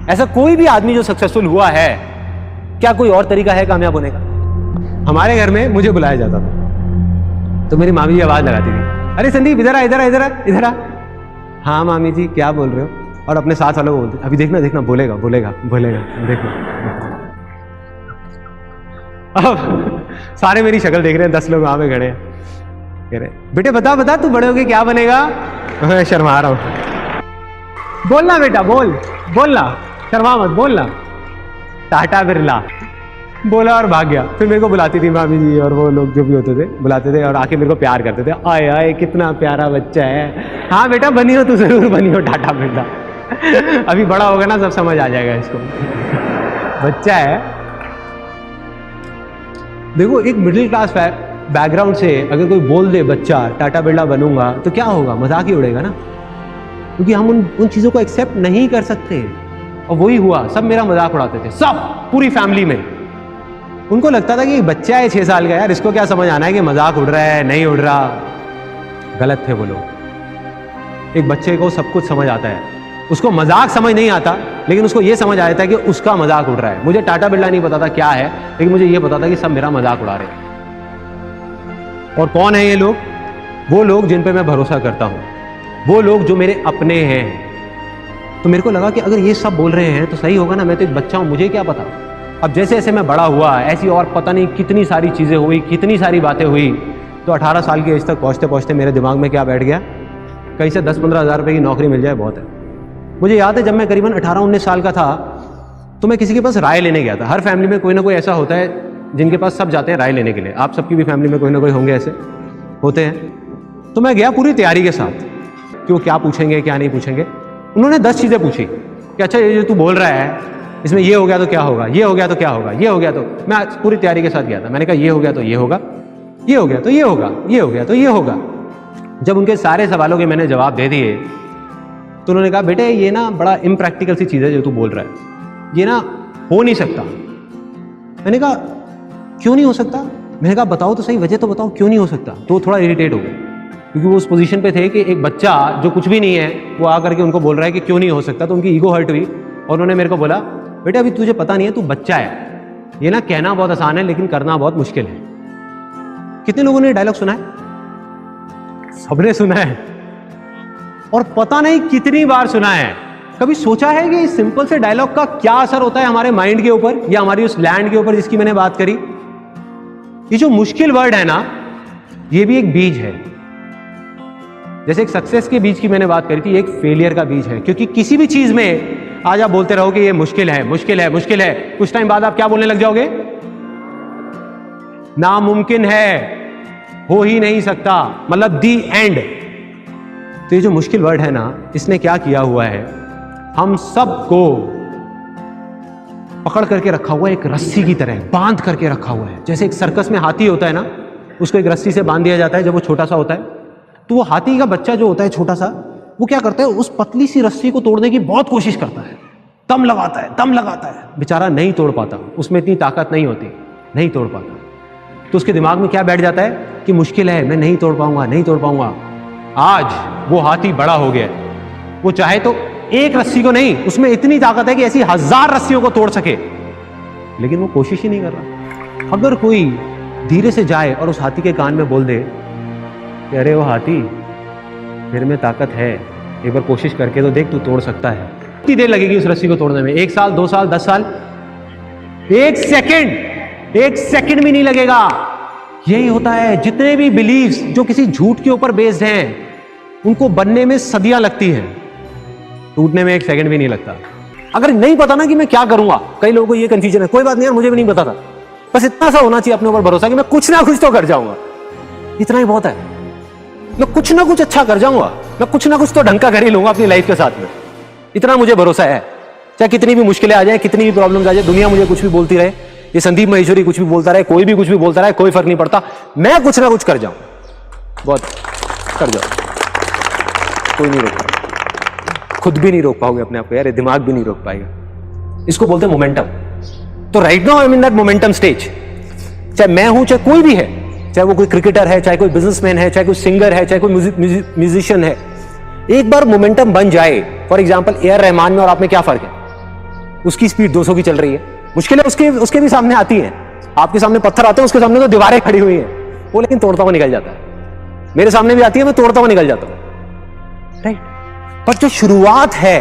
ऐसा कोई भी आदमी जो सक्सेसफुल हुआ है, क्या कोई और तरीका है कामयाब होने का? हमारे घर में मुझे बुलाया जाता था तो मेरी मामी जी आवाज लगाती थी, अरे संदीप इधर आ इधर आ इधर आ इधर आ। हाँ मामी जी क्या बोल रहे हो? और अपने साथ वालों को बोलते, अभी देखना देखना बोलेगा बोलेगा बोलेगा देखना। अब सारे मेरी शक्ल देख रहे हैं, 10 लोग वहां पे खड़े हैं, कह रहे बेटे बता बता तू बड़े होके क्या बनेगा? मैं शर्मा रहा हूं। बोलना बेटा बोल, बोलना, शर्मा मत, बोलना। टाटा बिरला बोला और भाग गया। फिर मेरे को बुलाती थी मामी जी और वो लोग जो भी होते थे, बुलाते थे और आके मेरे को प्यार करते थे, आए आए कितना प्यारा बच्चा है, हाँ बेटा बनी हो, तू जरूर बनी हो टाटा बिरला। अभी बड़ा होगा ना सब समझ आ जाएगा इसको, बच्चा है। देखो एक मिडिल क्लास बैकग्राउंड से अगर कोई बोल दे बच्चा टाटा बिरला बनूंगा तो क्या होगा? मजाक ही उड़ेगा ना, क्योंकि हम उन चीजों को एक्सेप्ट नहीं कर सकते। और वही हुआ, सब मेरा मजाक उड़ाते थे, सब पूरी फैमिली में। उनको लगता था कि बच्चा है 6 साल का, यार इसको क्या समझ आना है कि मजाक उड़ रहा है नहीं उड़ रहा। गलत थे वो लोग। एक बच्चे को सब कुछ समझ आता है, उसको मजाक समझ नहीं आता, लेकिन उसको ये समझ आया था कि उसका मजाक उड़ रहा है। मुझे टाटा बिरला नहीं पता था क्या है, लेकिन मुझे ये पता था कि सब मेरा मजाक उड़ा रहे हैं। और कौन है ये लोग? वो लोग जिन पे मैं भरोसा करता हूं, वो लोग जो मेरे अपने हैं। तो मेरे को लगा कि अगर ये सब बोल रहे हैं तो सही होगा ना, मैं तो एक बच्चा हूं, मुझे क्या पता। अब जैसे जैसे मैं बड़ा हुआ, ऐसी और पता नहीं कितनी सारी चीजें हुई, कितनी सारी बातें हुई। तो 18 साल की एज तक पहुंचते पहुंचते मेरे दिमाग में क्या बैठ गया, कहीं से 10-15 हज़ार रुपये की नौकरी मिल जाए बहुत है। मुझे याद है जब मैं करीबन 18-19 साल का था तो मैं किसी के पास राय लेने गया था। हर फैमिली में कोई ना कोई ऐसा होता है जिनके पास सब जाते हैं राय लेने के लिए। आप सबकी भी फैमिली में कोई ना कोई होंगे, ऐसे होते हैं। तो मैं गया पूरी तैयारी के साथ कि वो क्या पूछेंगे क्या नहीं पूछेंगे। उन्होंने 10 चीज़ें पूछी कि अच्छा ये जो तू बोल रहा है इसमें ये हो गया तो क्या होगा, ये हो गया तो क्या होगा, ये हो गया तो। मैं पूरी तैयारी के साथ गया था। मैंने कहा ये हो गया तो ये होगा, ये हो गया तो ये होगा, ये हो गया तो ये होगा। जब उनके सारे सवालों के मैंने जवाब दे दिए तो उन्होंने कहा बेटे ये ना बड़ा इम्प्रैक्टिकल सी चीज़ है जो तू बोल रहा है, ये ना हो नहीं सकता। मैंने कहा क्यों नहीं हो सकता? मैंने कहा बताओ तो सही, वजह तो बताओ क्यों नहीं हो सकता। तो वो थोड़ा इरिटेट हो गए, क्योंकि वो उस पोजीशन पे थे कि एक बच्चा जो कुछ भी नहीं है वो आकर के उनको बोल रहा है कि क्यों नहीं हो सकता। तो उनकी ईगो हर्ट हुई और उन्होंने मेरे को बोला बेटा अभी तुझे पता नहीं है, तू बच्चा है, ये ना कहना बहुत आसान है लेकिन करना बहुत मुश्किल है। कितने लोगों ने डायलॉग सुना है? सबने सुना है, और पता नहीं कितनी बार सुना है। कभी सोचा है कि इस सिंपल से डायलॉग का क्या असर होता है हमारे माइंड के ऊपर या हमारी उस लैंड के ऊपर जिसकी मैंने बात करी? ये जो मुश्किल वर्ड है ना, ये भी एक बीज है। जैसे एक सक्सेस के बीज की मैंने बात करी थी, एक फेलियर का बीज है। क्योंकि किसी भी चीज में आज आप बोलते रहो कि ये मुश्किल है मुश्किल है मुश्किल है, कुछ टाइम बाद आप क्या बोलने लग जाओगे? नामुमकिन है, हो ही नहीं सकता, मतलब दी एंड। तो ये जो मुश्किल वर्ड है ना, इसने क्या किया हुआ है, हम सबको पकड़ करके रखा हुआ है, एक रस्सी की तरह बांध करके रखा हुआ है। जैसे एक सर्कस में हाथी होता है ना, उसको एक रस्सी से बांध दिया जाता है जब वो छोटा सा होता है। तो वो हाथी का बच्चा जो होता है छोटा सा, वो क्या करता है, उस पतली सी रस्सी को तोड़ने की बहुत कोशिश करता है, दम लगाता है, बेचारा नहीं तोड़ पाता, उसमें इतनी ताकत नहीं होती, नहीं तोड़ पाता। तो उसके दिमाग में क्या बैठ जाता है कि मुश्किल है, मैं नहीं तोड़ पाऊंगा, नहीं तोड़ पाऊंगा। आज वो हाथी बड़ा हो गया, वो चाहे तो एक रस्सी को नहीं, उसमें इतनी ताकत है कि ऐसी 1000 रस्सियों को तोड़ सके, लेकिन वो कोशिश ही नहीं कर रहा। अगर कोई धीरे से जाए और उस हाथी के कान में बोल दे कि अरे वो हाथी, मेरे में ताकत है, एक बार कोशिश करके तो देख, तू तोड़ सकता है। कितनी देर लगेगी उस रस्सी को तोड़ने में? 1 साल, 2 साल, 10 साल? 1 सेकंड भी नहीं लगेगा। यही होता है, जितने भी बिलीव्स जो किसी झूठ के ऊपर बेस्ड हैं, उनको बनने में सदियां लगती हैं, टूटने में 1 सेकंड भी नहीं लगता। अगर नहीं पता ना कि मैं क्या करूंगा, कई लोगों को ये कंफ्यूजन है, कोई बात नहीं यार, मुझे भी नहीं पता था, बस इतना सा होना चाहिए अपने ऊपर भरोसा कि मैं कुछ ना कुछ तो कर जाऊंगा, इतना ही बहुत है। मैं कुछ ना कुछ अच्छा कर जाऊंगा, मैं कुछ ना कुछ तो ढंग का कर ही लूंगा अपनी लाइफ के साथ में, इतना मुझे भरोसा है। चाहे कितनी भी मुश्किलें आ जाए, कितनी भी प्रॉब्लम्स आ जाए, दुनिया मुझे कुछ भी बोलती रहे, ये संदीप महेश्वरी कुछ भी बोलता रहे, कोई भी कुछ भी बोलता रहे, कोई फर्क नहीं पड़ता, मैं कुछ ना कुछ कर जाऊं, बहुत कर जाऊं, कोई नहीं रोक पाएगा, खुद भी नहीं रोक पाओगे अपने आप को यार, ये दिमाग भी नहीं रोक पाएगा। इसको बोलते हैं मोमेंटम। तो right now I am in that momentum stage. चाहे मैं हूं, चाहे कोई भी है, चाहे वो कोई क्रिकेटर है, चाहे कोई बिजनेसमैन है, चाहे कोई सिंगर है, चाहे कोई म्यूजिशियन है, एक बार मोमेंटम बन जाए, for example A R Rahman में और आप में क्या फर्क है? उसकी स्पीड 200 की चल रही है, मुश्किलें उसके भी सामने आती हैं। आपके सामने पत्थर आते हैं, उसके सामने तो दीवारें खड़ी हुई हैं, वो लेकिन तोड़ता हुआ निकल जाता है। मेरे सामने भी आती है, मैं तोड़ता हुआ निकल जाता हूं, राइट। पर जो शुरुआत है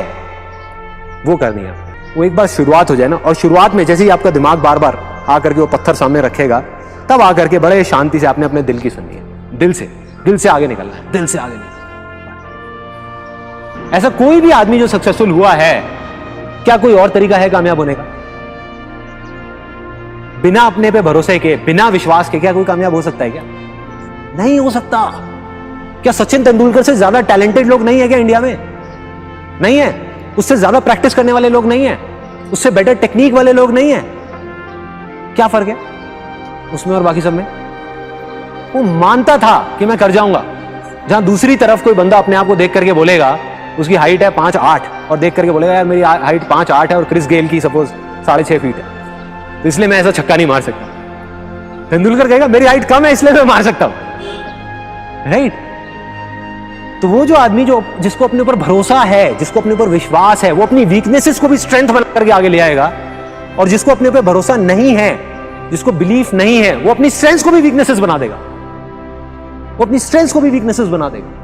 वो करनी है, वो एक बार शुरुआत हो जाए ना, और शुरुआत में जैसे ही आपका दिमाग बार बार आकर के वो पत्थर सामने रखेगा, तब आकर के बड़े शांति से आपने अपने दिल की सुननी है, दिल से आगे निकलना है, दिल से आगे निकलना। ऐसा कोई भी आदमी जो सक्सेसफुल हुआ है, क्या कोई और तरीका है कामयाब होने का? बिना अपने पे भरोसे के, बिना विश्वास के क्या कोई कामयाब हो सकता है? क्या नहीं हो सकता। क्या सचिन तेंदुलकर से ज्यादा टैलेंटेड लोग नहीं है क्या इंडिया में? नहीं है। उससे ज्यादा प्रैक्टिस करने वाले लोग नहीं है, उससे बेटर टेक्निक वाले लोग नहीं है। क्या फर्क है उसमें और बाकी सब में? वो मानता था कि मैं कर जाऊंगा। जहां दूसरी तरफ कोई बंदा अपने आप को देख करके बोलेगा, उसकी हाइट है 5'8" और देख करके बोलेगा यार मेरी हाइट 5'8" है और क्रिस गेल की सपोज 6.5 फीट है, तो इसलिए मैं ऐसा छक्का नहीं मार सकता। तेंदुलकर कहेगा मेरी हाइट कम है इसलिए मैं मार सकता हूं, राइट। तो वो जो आदमी जिसको अपने ऊपर भरोसा है, जिसको अपने ऊपर विश्वास है, वो अपनी वीकनेसेस को भी स्ट्रेंथ बना करके आगे ले आएगा। और जिसको अपने ऊपर भरोसा नहीं है, जिसको बिलीफ नहीं है, वो अपनी स्ट्रेंथ को भी वीकनेसेस बना देगा, वो अपनी स्ट्रेंथ को भी वीकनेसेस बना देगा।